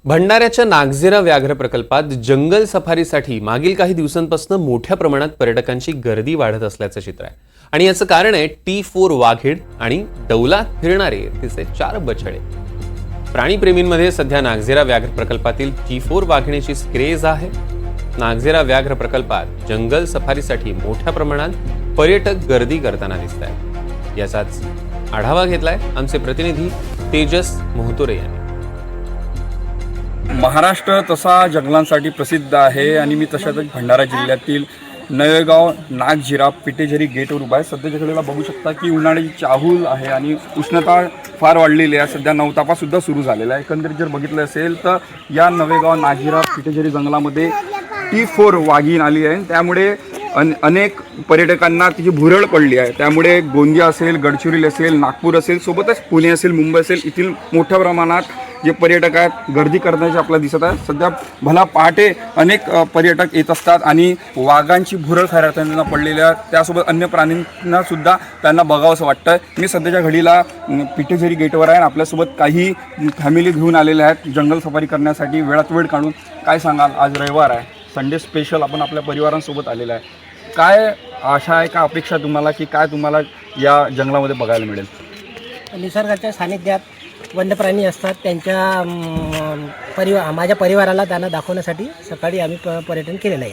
भंडाऱ्याच्या नागझिरा व्याघ्र प्रकल्पात जंगल सफारीसाठी मागील काही दिवसांपासून मोठ्या प्रमाणात पर्यटकांची गर्दी वाढत असल्याचं चित्र आहे। आणि याचं कारण आहे T4 वाघीण आणि डौलात फिरणारे तिचे 4 बछडे। प्राणीप्रेमींमध्ये सध्या नागझिरा व्याघ्र प्रकल्पातील T4 वाघिणीची क्रेज आहे। नागझिरा व्याघ्र प्रकल्पात जंगल सफारीसाठी मोठ्या प्रमाणात पर्यटक गर्दी करताना दिसत आहेत। याचाच आढावा घेतलाय आमचे प्रतिनिधी तेजस मोहतोरे यांनी। महाराष्ट्र तसा जंगलांसाठी प्रसिद्ध आहे आणि मी तशाच भंडारा जिल्ह्यातील नवेगाव नागझिरा पिटेझरी गेटवर उभा आहे। सध्याच्या घडीला बघू शकता की उन्हाळ्याची चाहूल आहे आणि उष्णता फार वाढलेली आहे। सध्या नवतापासुद्धा सुरू झालेला आहे। एकंदरीत जर बघितलं असेल तर या नवेगाव नागझिरा पिटेझरी जंगलामध्ये T4 वाघीण आली आहे। त्यामुळे अनेक पर्यटकांना तिची भुरळ पडली आहे। त्यामुळे गोंदिया असेल, गडचिरोली असेल, नागपूर असेल, सोबतच पुणे असेल, मुंबई असेल, येथील मोठ्या प्रमाणात जे पर्यटक आहेत गर्दी करण्याचे आपल्याला दिसत आहे। सध्या भला पहाटे अनेक पर्यटक येत असतात आणि वाघांची भुरळ खऱ्या त्यांना पडलेल्या, त्यासोबत अन्य प्राण्यांना सुद्धा त्यांना बघावंसं वाटतं। मी सध्याच्या घडीला पिटेझरी गेटवर आहे। आपल्यासोबत काही फॅमिली घेऊन आलेल्या आहेत जंगल सफारी करण्यासाठी वेळात वेळ काढून। काय सांगाल, आज रविवार आहे, संडे स्पेशल आपण आपल्या परिवारांसोबत आलेला आहे। काय आशा आहे, काय अपेक्षा तुम्हाला की काय तुम्हाला या जंगलामध्ये बघायला मिळेल? निसर्गाच्या सानिध्यात वन्य प्राणी असतात, त्यांच्या माझ्या परिवाराला त्यांना दाखवण्यासाठी सकाळी आम्ही पर्यटन केलेलं आहे।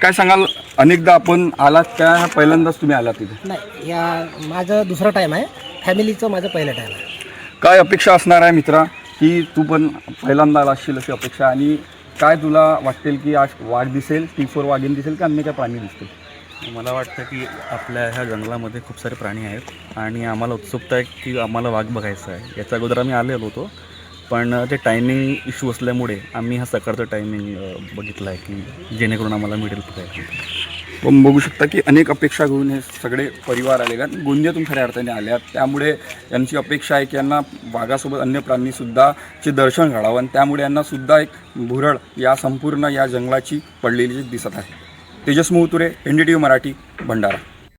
काय सांगाल, अनेकदा आपण आलात त्या पहिल्यांदाच तुम्ही आलात तिथे? नाही, या माझं दुसरं टाईम आहे, फॅमिलीचं माझं पहिलं टाईम आहे। काय अपेक्षा असणार आहे मित्रा, की तू पण पहिल्यांदा असशील अशी अपेक्षा? आणि काय तुला वाटेल की आज वाघ दिसेल, T4 वाघीण दिसेल की अन्य काय प्राणी दिसतील? मला वाटतं की आपल्या ह्या जंगलामध्ये खूप सारे प्राणी आहेत आणि आम्हाला उत्सुकता आहे की आम्हाला वाघ बघायचा आहे। याच्या अगोदर आम्ही आलेलो होतो, पण ते टायमिंग इश्यू असल्यामुळे आम्ही हा सकाळचा टायमिंग बघितला आहे की जेणेकरून आम्हाला मिळेल बघायला। पण बघू शकता की अनेक अपेक्षा घेऊन हे सगळे परिवार आले आहेत, गोंदियातून खऱ्या अर्थाने आले आहेत। त्यामुळे यांची अपेक्षा आहे की यांना वाघासोबत अन्य प्राणीसुद्धा चे दर्शन घडावं आणि त्यामुळे यांनासुद्धा एक भुरळ या संपूर्ण या जंगलाची पडलेली दिसत आहे। तेजस मोहतोरे, NDTV मराठी, भंडारा।